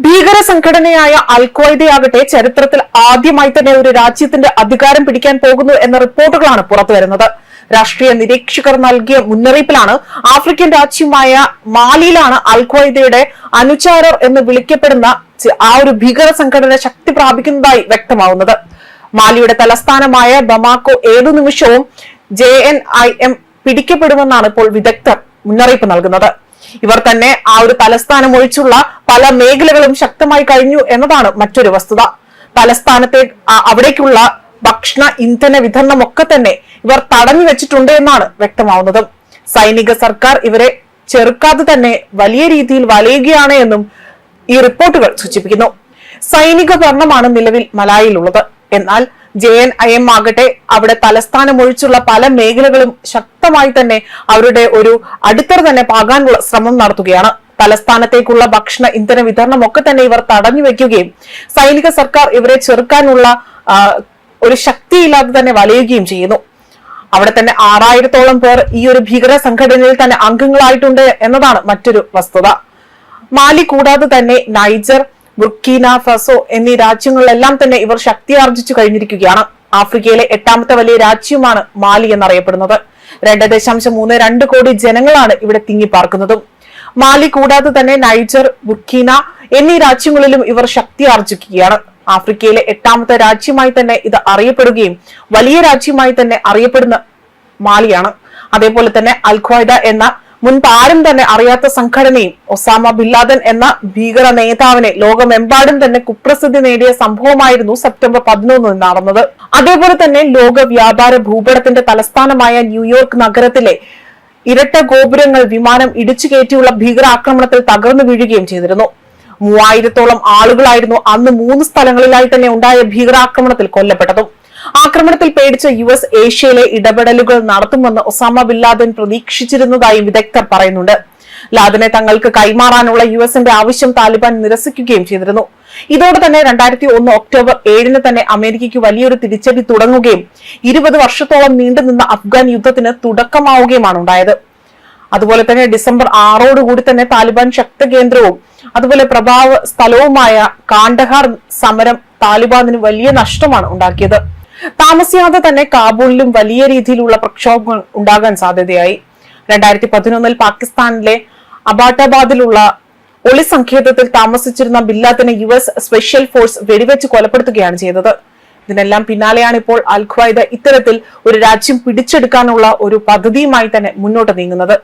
ഭീകര സംഘടനയായ അൽ ഖ്വയ്ദയാകട്ടെ ചരിത്രത്തിൽ ആദ്യമായി തന്നെ ഒരു രാജ്യത്തിന്റെ അധികാരം പിടിക്കാൻ പോകുന്നു എന്ന റിപ്പോർട്ടുകളാണ് പുറത്തുവരുന്നത്. രാഷ്ട്രീയ നിരീക്ഷകർ നൽകിയ മുന്നറിയിപ്പിലാണ് ആഫ്രിക്കൻ രാജ്യമായ മാലിയിലാണ് അൽ ഖ്വയ്ദയുടെ അനുചാരർ എന്ന് വിളിക്കപ്പെടുന്ന ആ ഒരു ഭീകര സംഘടന ശക്തി പ്രാപിക്കുന്നതായി വ്യക്തമാവുന്നത്. മാലിയുടെ തലസ്ഥാനമായ ബമാക്കോ ഏതു നിമിഷവും JNIM പിടിക്കപ്പെടുമെന്നാണ് ഇപ്പോൾ വിദഗ്ധർ മുന്നറിയിപ്പ് നൽകുന്നത്. ഇവർ തന്നെ ആ ഒരു തലസ്ഥാനം ഒഴിച്ചുള്ള പല മേഖലകളും ശക്തമായി കഴിഞ്ഞു എന്നതാണ് മറ്റൊരു വസ്തുത. തലസ്ഥാനത്തെ അവിടേക്കുള്ള ഭക്ഷണ ഇന്ധന വിതരണമൊക്കെ തന്നെ ഇവർ തടഞ്ഞു വെച്ചിട്ടുണ്ട് എന്നാണ് വ്യക്തമാവുന്നത്. സൈനിക സർക്കാർ ഇവരെ ചെറുക്കാതെ തന്നെ വലിയ രീതിയിൽ വലയുകയാണ് എന്നും ഈ റിപ്പോർട്ടുകൾ സൂചിപ്പിക്കുന്നു. സൈനിക ഭരണമാണ് നിലവിൽ മലായിലുള്ളത്. എന്നാൽ JNIM ആകട്ടെ അവിടെ തലസ്ഥാനം ഒഴിച്ചുള്ള പല മേഖലകളും ശക്തമായി തന്നെ അവരുടെ ഒരു അടിത്തറ തന്നെ പാകാനുള്ള ശ്രമം നടത്തുകയാണ്. തലസ്ഥാനത്തേക്കുള്ള ഭക്ഷണ ഇന്ധന വിതരണം ഒക്കെ തന്നെ ഇവർ തടഞ്ഞു വെക്കുകയും സൈനിക സർക്കാർ ഇവരെ ചെറുക്കാനുള്ള ഒരു ശക്തിയില്ലാതെ തന്നെ വലയുകയും ചെയ്യുന്നു. അവിടെ തന്നെ 6000-ഓളം പേർ ഈ ഒരു ഭീകര സംഘടനയിൽ തന്നെ അംഗങ്ങളായിട്ടുണ്ട് എന്നതാണ് മറ്റൊരു വസ്തുത. മാലി കൂടാതെ തന്നെ നൈജർ, ബുർക്കീന ഫസോ എന്നീ രാജ്യങ്ങളിലെല്ലാം തന്നെ ഇവർ ശക്തിയാർജിച്ചു കഴിഞ്ഞിരിക്കുകയാണ്. ആഫ്രിക്കയിലെ 8ാമത്തെ വലിയ രാജ്യമാണ് മാലി എന്നറിയപ്പെടുന്നത്. 2.32 കോടി ജനങ്ങളാണ് ഇവിടെ തിങ്ങിപ്പാർക്കുന്നതും. മാലി കൂടാതെ തന്നെ നൈജർ, ബുർക്കീന എന്നീ രാജ്യങ്ങളിലും ഇവർ ശക്തിയാർജിക്കുകയാണ്. ആഫ്രിക്കയിലെ 8ാമത്തെ രാജ്യമായി തന്നെ ഇത് അറിയപ്പെടുകയും വലിയ രാജ്യമായി തന്നെ അറിയപ്പെടുന്ന മാലിയാണ്. അതേപോലെ തന്നെ അൽ ഖ്വയ്ദ എന്ന മുൻപ് ആരും തന്നെ അറിയാത്ത സംഘടനയും ഒസാമ ബിൻ ലാദൻ എന്ന ഭീകര നേതാവിനെ ലോകമെമ്പാടും തന്നെ കുപ്രസിദ്ധി നേടിയ സംഭവമായിരുന്നു സെപ്റ്റംബർ 11 നടന്നത്. അതേപോലെ തന്നെ ലോക വ്യാപാര ഭൂപടത്തിന്റെ തലസ്ഥാനമായ ന്യൂയോർക്ക് നഗരത്തിലെ ഇരട്ട ഗോപുരങ്ങൾ വിമാനം ഇടിച്ചു കയറ്റിയുള്ള ഭീകരാക്രമണത്തിൽ തകർന്നു വീഴുകയും ചെയ്തിരുന്നു. 3000-ഓളം ആളുകളായിരുന്നു അന്ന് 3 സ്ഥലങ്ങളിലായി തന്നെ ഉണ്ടായ ഭീകരാക്രമണത്തിൽ കൊല്ലപ്പെട്ടതും. ആക്രമണത്തിൽ പേടിച്ച US ഏഷ്യയിലെ ഇടപെടലുകൾ നടത്തുമെന്ന് ഒസാമ ബിൻ ലാദൻ പ്രതീക്ഷിച്ചിരുന്നതായും വിദഗ്ധർ പറയുന്നുണ്ട്. ലാദനെ തങ്ങൾക്ക് കൈമാറാനുള്ള USന്റെ ആവശ്യം താലിബാൻ നിരസിക്കുകയും ചെയ്തിരുന്നു. ഇതോടെ തന്നെ 2001 ഒക്ടോബർ 7 തന്നെ അമേരിക്കയ്ക്ക് വലിയൊരു തിരിച്ചടി തുടങ്ങുകയും 20 വർഷത്തോളം നീണ്ടുനിന്ന അഫ്ഗാൻ യുദ്ധത്തിന് തുടക്കമാവുകയുമാണ് ഉണ്ടായത്. അതുപോലെ തന്നെ ഡിസംബർ 6 തന്നെ താലിബാൻ ശക്തി കേന്ദ്രവും അതുപോലെ പ്രഭാവ സ്ഥലവുമായ കാണ്ഡഹാർ സമരം താലിബാനിന് വലിയ നഷ്ടമാണ് ഉണ്ടാക്കിയത്. താമസിയാതെ തന്നെ കാബൂളിലും വലിയ രീതിയിലുള്ള പ്രക്ഷോഭങ്ങൾ ഉണ്ടാകാൻ സാധ്യതയായി. 2011 പാകിസ്ഥാനിലെ അബാട്ടാബാദിലുള്ള ഒളി സങ്കേതത്തിൽ താമസിച്ചിരുന്ന ബിൻ ലാദനെ US സ്പെഷ്യൽ ഫോഴ്സ് വെടിവെച്ച് കൊലപ്പെടുത്തുകയാണ് ചെയ്തത്. ഇതിനെല്ലാം പിന്നാലെയാണ് ഇപ്പോൾ അൽ ഖ്വയ്ദ ഇത്തരത്തിൽ ഒരു രാജ്യം പിടിച്ചെടുക്കാനുള്ള ഒരു പദ്ധതിയുമായി തന്നെ മുന്നോട്ട് നീങ്ങുന്നത്.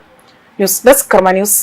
ന്യൂസ് ഡെസ്ക് കർമ്മ ന്യൂസ്.